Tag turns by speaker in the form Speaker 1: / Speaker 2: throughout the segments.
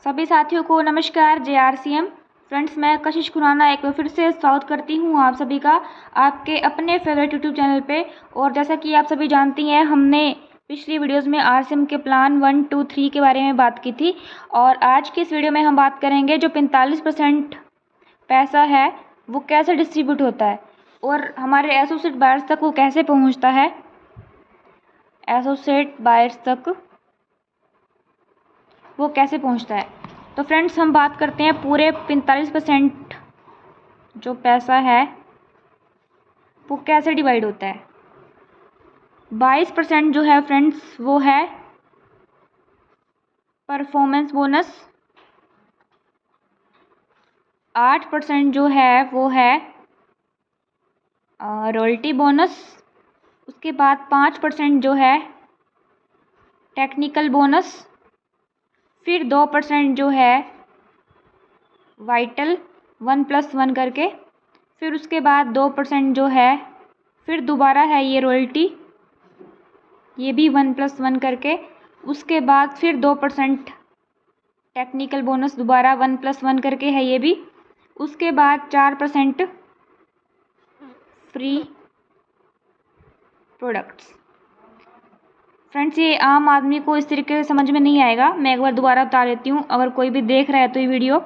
Speaker 1: सभी साथियों को नमस्कार। JRCM फ्रेंड्स, मैं कशिश खुराना एक बार फिर से स्वागत करती हूँ आप सभी का आपके अपने फेवरेट यूट्यूब चैनल पे। और जैसा कि आप सभी जानती हैं, हमने पिछली वीडियोस में RCM के प्लान 1, 2, 3 के बारे में बात की थी। और आज की इस वीडियो में हम बात करेंगे जो 45% पैसा है वो कैसे डिस्ट्रीब्यूट होता है और हमारे एसोसिएट बायर्स तक वो कैसे पहुँचता है। एसोसिएट बायर्स तक वो कैसे पहुंचता है। तो फ्रेंड्स, हम बात करते हैं पूरे 45% जो पैसा है वो कैसे डिवाइड होता है। 22% जो है फ्रेंड्स वो है परफॉर्मेंस बोनस। 8% जो है वो है रॉयल्टी बोनस। उसके बाद 5% जो है टेक्निकल बोनस। फिर 2% जो है वाइटल 1+1 करके। फिर उसके बाद 2% जो है फिर दोबारा है ये रॉयल्टी, ये भी 1+1 करके। उसके बाद फिर 2% टेक्निकल बोनस दोबारा 1+1 करके है ये भी। उसके बाद 4% फ्री प्रोडक्ट्स। फ्रेंड्स, ये आम आदमी को इस तरीके से समझ में नहीं आएगा, मैं एक बार दोबारा बता देती हूँ अगर कोई भी देख रहा है तो ये वीडियो।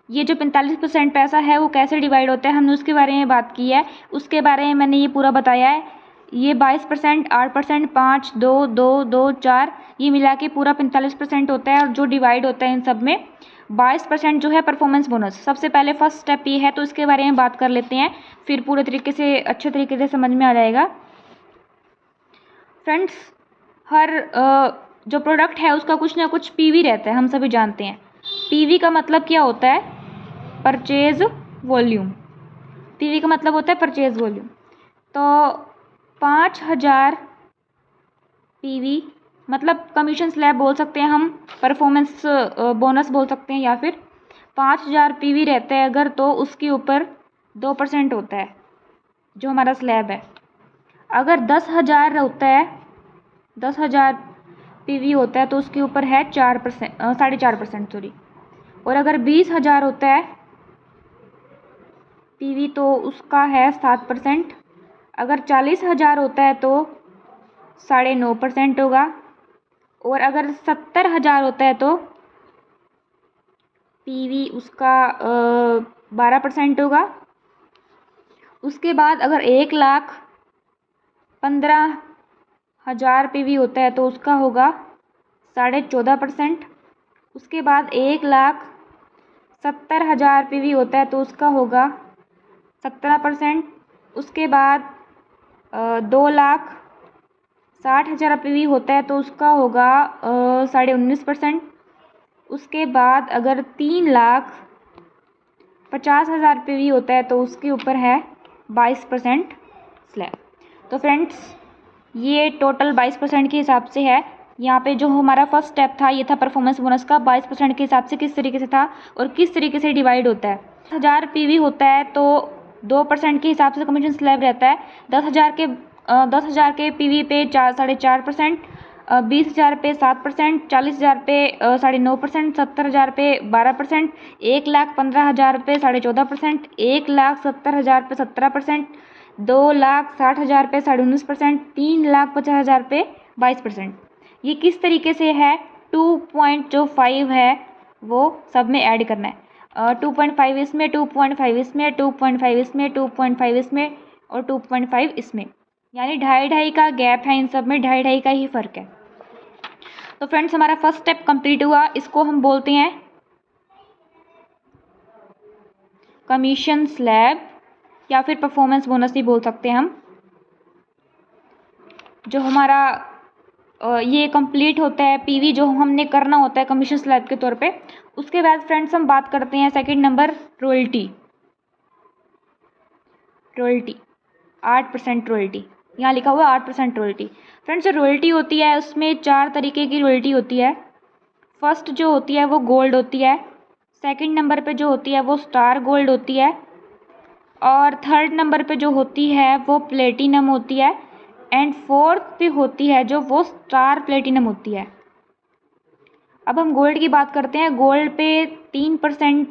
Speaker 1: ये जो 45% पैसा है वो कैसे डिवाइड होता है हमने उसके बारे में बात की है, उसके बारे में मैंने ये पूरा बताया है। ये 22%, 8%, 5, 2, 2, 2, 4 ये मिला के पूरा 45% होता है। और जो डिवाइड होता है इन सब में 22% जो है परफॉर्मेंस बोनस। सबसे पहले फर्स्ट स्टेप ये है तो इसके बारे में बात कर लेते हैं, फिर पूरे तरीके से अच्छे तरीके से समझ में आ जाएगा। फ्रेंड्स, हर जो प्रोडक्ट है उसका कुछ ना कुछ पीवी रहता है, हम सभी जानते हैं। पीवी का मतलब क्या होता है? Purchase volume. पीवी का मतलब होता है परचेज वॉल्यूम। तो 5000 पीवी मतलब कमीशन स्लैब बोल सकते हैं हम, परफॉर्मेंस बोनस बोल सकते हैं, या फिर 5000 पीवी रहता है अगर तो उसके ऊपर 2% होता है जो हमारा स्लैब है। अगर 10,000 होता है, 10,000 पीवी होता है तो उसके ऊपर है 4%, 4.5% सॉरी। और अगर 20,000 होता है पीवी तो उसका है 7%। अगर 40,000 होता है तो 9.5% होगा। और अगर 70,000 होता है तो पीवी उसका 12% होगा। उसके बाद अगर 1,15,000 पीवी होता है तो उसका होगा 14.5%। उसके बाद 1,70,000 पीवी होता है तो उसका होगा 17%। उसके बाद 2,60,000 पीवी होता है तो उसका होगा 19.5%। उसके बाद अगर 3,50,000 पीवी होता है तो उसके ऊपर है 22% स्लैब। तो फ्रेंड्स, ये टोटल 22% के हिसाब से है। यहाँ पे जो हमारा फर्स्ट स्टेप था ये था परफॉर्मेंस बोनस का, 22% के हिसाब से किस तरीके से था और किस तरीके से डिवाइड होता है। 10,000 पीवी होता है तो 2% के हिसाब से कमीशन स्लैब रहता है। 10,000 के पीवी पे 4.5%, 20,000 पे 7%, 40,000 पे 9.5%, 70,000 पे 12%, 1,15,000 पे 14.5%, 1,70,000 पे 17%, 2,60,000 पे 19.5%, 3,50,000 पे 22%। ये किस तरीके से है? 2.5 है वो सब में ऐड करना है। 2.5 इसमें, 2.5 इसमें, 2.5 इसमें, 2.5 इसमें और 2.5 इसमें, यानी 2.5 का गैप है इन सब में, 2.5 का ही फर्क है। तो फ्रेंड्स, हमारा फर्स्ट स्टेप कंप्लीट हुआ। इसको हम बोलते हैं कमीशन स्लैब या फिर परफॉर्मेंस बोनस ही बोल सकते हैं हम। जो हमारा ये कंप्लीट होता है पीवी जो हमने करना होता है कमीशन स्लैब के तौर पे। उसके बाद फ्रेंड्स हम बात करते हैं second number royalty. Royalty 8% royalty, यहाँ लिखा हुआ 8% रॉयल्टी। फ्रेंड्स, जो रॉयल्टी होती है उसमें 4 तरीके की रॉयल्टी होती है। फर्स्ट जो होती है वो गोल्ड होती है, सेकंड नंबर पे जो होती है वो स्टार गोल्ड होती है, और थर्ड नंबर पे जो होती है वो प्लेटिनम होती है, एंड फोर्थ पे होती है जो वो स्टार प्लेटिनम होती है। अब हम गोल्ड की बात करते हैं। गोल्ड पे 3%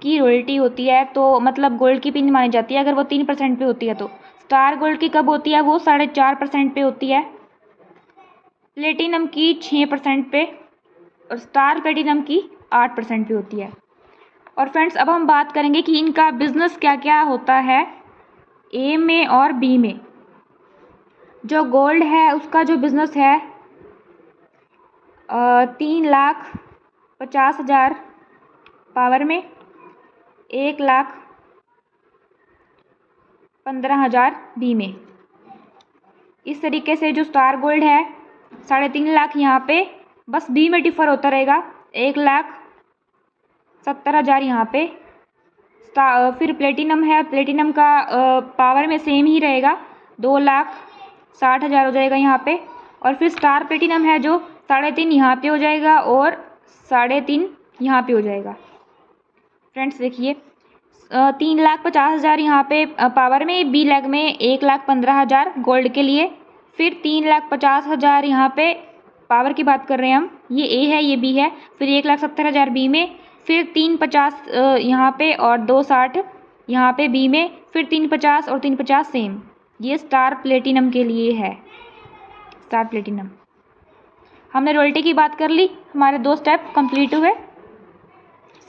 Speaker 1: की रॉयल्टी होती है, तो मतलब गोल्ड की पिन मानी जाती है अगर वो 3% पे होती है। तो स्टार गोल्ड की कब होती है? वो 4.5% पे होती है। प्लेटिनम की 6% पे और स्टार प्लेटिनम की 8% पे होती है। और फ्रेंड्स अब हम बात करेंगे कि इनका बिजनेस क्या क्या होता है ए में और बी में। जो गोल्ड है उसका जो बिजनेस है 3,50,000 पावर में, 1,15,000 बी में। इस तरीके से जो स्टार गोल्ड है 3.5 लाख यहाँ पे, बस बी में डिफर होता रहेगा। 1,70,000 यहाँ पे। फिर प्लेटिनम है, प्लेटिनम का पावर में सेम ही रहेगा, 2,60,000 हो जाएगा यहाँ पे। और फिर स्टार प्लेटिनम है जो 3.5 यहाँ पे हो जाएगा और 3.5 यहाँ पे हो जाएगा। फ्रेंड्स देखिए 3,50,000 यहाँ पे पावर में, बी लेग में 1,15,000 गोल्ड के लिए। फिर 3,50,000 यहाँ पे पावर की बात कर रहे हैं हम, ये ए है ये बी है। फिर 1,70,000 बी में, फिर 3,50 यहाँ पे और 2,60 यहाँ पे बी में, फिर 3,50 और 3,50 सेम। ये स्टार प्लेटिनम के लिए है। स्टार प्लेटिनम हमने रॉयल्टी की बात कर ली, हमारे 2 स्टेप कंप्लीट हुए।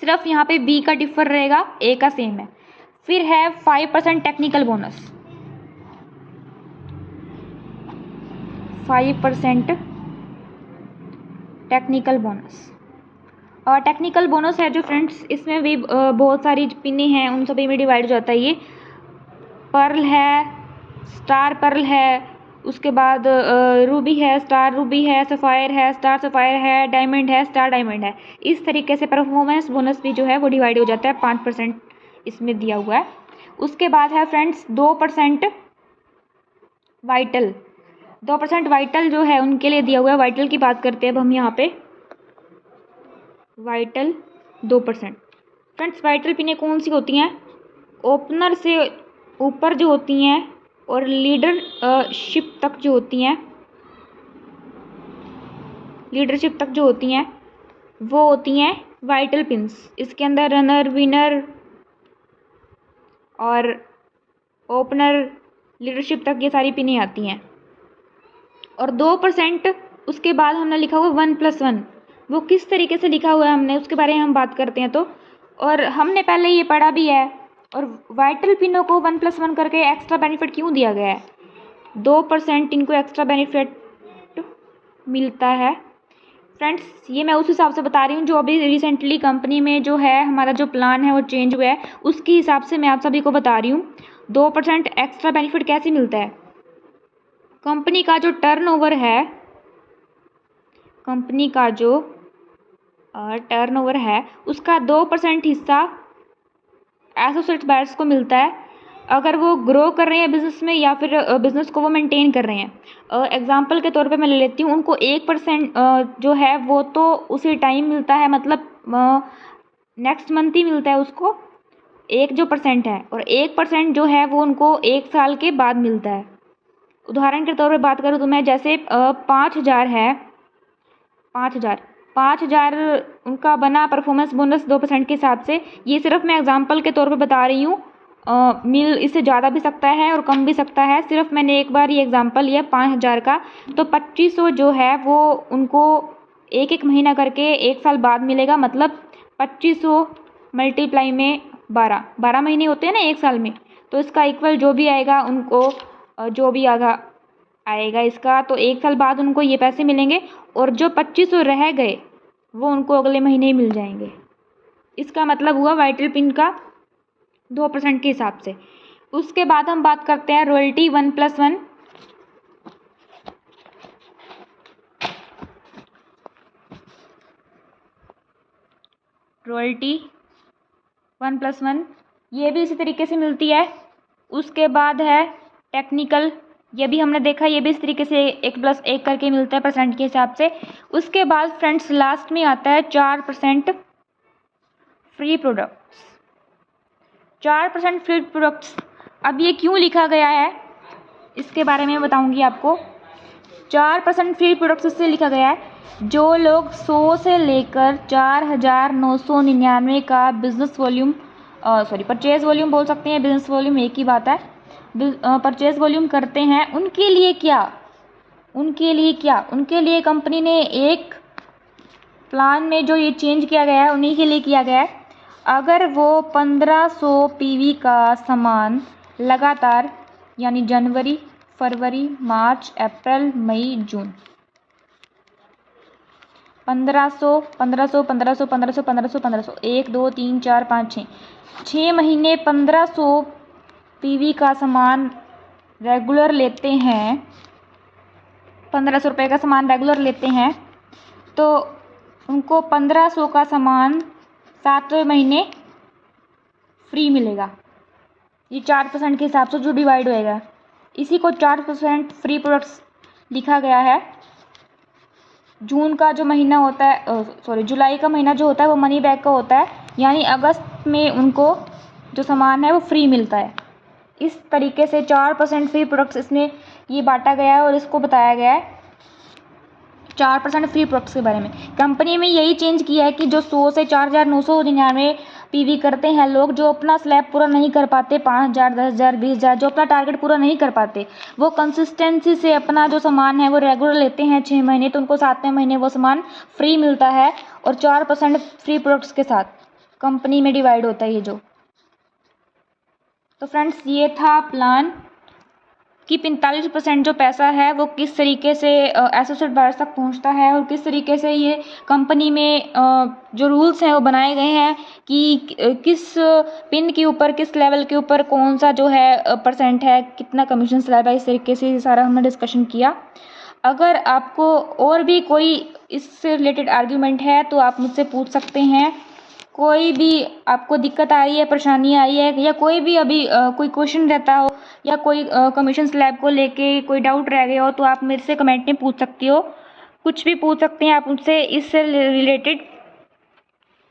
Speaker 1: सिर्फ यहाँ पे बी का डिफर रहेगा, ए का सेम है। फिर है 5% टेक्निकल बोनस। 5% technical bonus. और टेक्निकल बोनस है जो फ्रेंड्स, इसमें भी बहुत सारी पिनें हैं, उन सभी में डिवाइड हो जाता है। ये पर्ल है, स्टार पर्ल है, उसके बाद रूबी है, स्टार रूबी है, सफ़ायर है, स्टार सफ़ायर है, डायमंड है, स्टार डायमंड है। इस तरीके से परफॉर्मेंस बोनस भी जो है वो डिवाइड हो जाता है। 5% इसमें दिया हुआ है। उसके बाद है फ्रेंड्स 2% वाइटल। 2% वाइटल जो है उनके लिए दिया हुआ है। वाइटल की बात करते हैं अब हम यहाँ पे। वाइटल 2%। फ्रेंड्स वाइटल पिनें कौन सी होती हैं? ओपनर से ऊपर जो होती हैं और लीडरशिप तक जो होती हैं, लीडरशिप तक जो होती हैं वो होती हैं वाइटल पिन्स। इसके अंदर रनर, विनर और ओपनर, लीडरशिप तक ये सारी पिनें आती हैं। और 2% उसके बाद हमने लिखा हुआ 1+1। वो किस तरीके से लिखा हुआ है हमने, उसके बारे में हम बात करते हैं। तो और हमने पहले ये पढ़ा भी है। और वाइटल पिनों को 1+1 करके एक्स्ट्रा बेनिफिट क्यों दिया गया है? 2% इनको एक्स्ट्रा बेनिफिट मिलता है। फ्रेंड्स ये मैं उस हिसाब से बता रही हूँ जो अभी रिसेंटली कंपनी में जो है हमारा जो प्लान है वो चेंज हुआ है, उसके हिसाब से मैं आप सभी को बता रही हूँ। 2% एक्स्ट्रा बेनिफिट कैसे मिलता है? कंपनी का जो टर्नओवर है, कंपनी का जो टर्नओवर है उसका 2% हिस्सा एसोसिएट बायर्स को मिलता है अगर वो ग्रो कर रहे हैं बिजनेस में या फिर बिजनेस को वो मेंटेन कर रहे हैं। एग्जांपल के तौर पे मैं ले लेती हूँ, उनको 1% जो है वो तो उसी टाइम मिलता है, मतलब नेक्स्ट मंथ ही मिलता है उसको 1% है। और 1% जो है वो उनको 1 साल के बाद मिलता है। उदाहरण के तौर पे बात करूँ तो मैं जैसे 5,000 है, 5,000 उनका बना परफॉर्मेंस बोनस 2% के हिसाब से। ये सिर्फ मैं एग्जांपल के तौर पे बता रही हूँ, मिल इससे ज़्यादा भी सकता है और कम भी सकता है। सिर्फ मैंने एक बार ये एग्जांपल लिया 5,000 का। तो 2,500 जो है वो उनको 1-1 महीना करके 1 साल बाद मिलेगा, मतलब 2,500 मल्टीप्लाई में 12 महीने होते हैं ना 1 साल में, तो इसका इक्वल जो भी आएगा उनको जो भी आएगा इसका, तो 1 साल बाद उनको ये पैसे मिलेंगे। और जो 2,500 रह गए वो उनको अगले महीने ही मिल जाएंगे। इसका मतलब हुआ वाइटल पिन का 2% के हिसाब से। उसके बाद हम बात करते हैं रॉयल्टी 1+1। रॉयल्टी 1+1 ये भी इसी तरीके से मिलती है। उसके बाद है टेक्निकल, ये भी हमने देखा, ये भी इस तरीके से 1+1 करके मिलता है परसेंट के हिसाब से। उसके बाद फ्रेंड्स लास्ट में आता है 4% फ्री प्रोडक्ट्स। 4% फ्री प्रोडक्ट्स, अब ये क्यों लिखा गया है इसके बारे में बताऊंगी आपको। 4% फ्री प्रोडक्ट्स इससे लिखा गया है जो लोग 100 से लेकर 4,999 का बिजनेस वॉल्यूम परचेज वॉल्यूम बोल सकते हैं, बिजनेस वॉल्यूम एक ही बात है, परचेज वॉल्यूम करते हैं, उनके लिए कंपनी ने एक प्लान में जो ये चेंज किया गया है उन्हीं के लिए किया गया है। अगर वो 1500 पीवी का सामान लगातार यानी जनवरी, फरवरी, मार्च, अप्रैल, मई, जून 1500 1500 1500 1500 1500 1500 1 2 3 4 5 6 महीने 1500 पीवी का सामान रेगुलर लेते हैं, 1500 रुपये का सामान रेगुलर लेते हैं, तो उनको 1500 का सामान 7वें महीने फ्री मिलेगा। ये 4% के हिसाब से जो डिवाइड होएगा, इसी को 4% फ्री प्रोडक्ट्स लिखा गया है। जून का जो महीना होता है जुलाई का महीना जो होता है वो मनी बैक का होता है, यानी अगस्त में उनको जो सामान है वो फ्री मिलता है। इस तरीके से 4% फ्री प्रोडक्ट्स इसमें ये बांटा गया है और इसको बताया गया है 4% फ्री प्रोडक्ट्स के बारे में। कंपनी में यही चेंज किया है कि जो 100 से 4,999 पीवी करते हैं लोग, जो अपना स्लैब पूरा नहीं कर पाते, 5,000, 10,000, 20,000, जो अपना टारगेट पूरा नहीं कर पाते, वो कंसिस्टेंसी से अपना जो सामान है वो रेगुलर लेते हैं 6 महीने, तो उनको 7वें महीने वो सामान फ्री मिलता है और 4% फ्री प्रोडक्ट्स के साथ कंपनी में डिवाइड होता है ये जो। तो फ्रेंड्स ये था प्लान कि 45% जो पैसा है वो किस तरीके से एसोसिएट बायर्स तक पहुंचता है और किस तरीके से ये कंपनी में जो रूल्स हैं वो बनाए गए हैं कि किस पिन के ऊपर, किस लेवल के ऊपर कौन सा जो है परसेंट है, कितना कमीशन स्लैब है, इस तरीके से सारा हमने डिस्कशन किया। अगर आपको और भी कोई इससे रिलेटेड आर्ग्यूमेंट है तो आप मुझसे पूछ सकते हैं। कोई भी आपको दिक्कत आ रही है, परेशानी आ रही है, या कोई भी अभी कोई क्वेश्चन रहता हो या कोई कमीशन स्लैब को लेके कोई डाउट रह गया हो तो आप मेरे से कमेंट में पूछ सकती हो, कुछ भी पूछ सकते हैं आप मुझसे, इससे रिलेटेड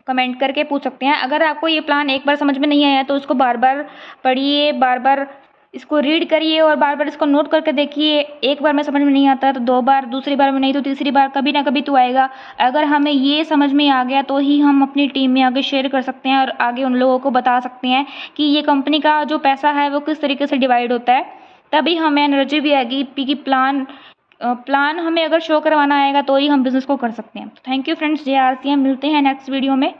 Speaker 1: कमेंट करके पूछ सकते हैं। अगर आपको ये प्लान एक बार समझ में नहीं आया तो उसको बार बार पढ़िए, बार बार इसको रीड करिए और बार बार इसको नोट करके देखिए। एक बार में समझ में नहीं आता तो 2 बार, दूसरी बार में नहीं तो तीसरी बार, कभी ना कभी तो आएगा। अगर हमें ये समझ में आ गया तो ही हम अपनी टीम में आगे शेयर कर सकते हैं और आगे उन लोगों को बता सकते हैं कि ये कंपनी का जो पैसा है वो किस तरीके से डिवाइड होता है। तभी हमें एनर्जी भी आएगी कि प्लान हमें अगर शो करवाना आएगा तो ही हम बिज़नेस को कर सकते हैं। थैंक यू फ्रेंड्स, जय आर सी एम। मिलते हैं नेक्स्ट वीडियो में।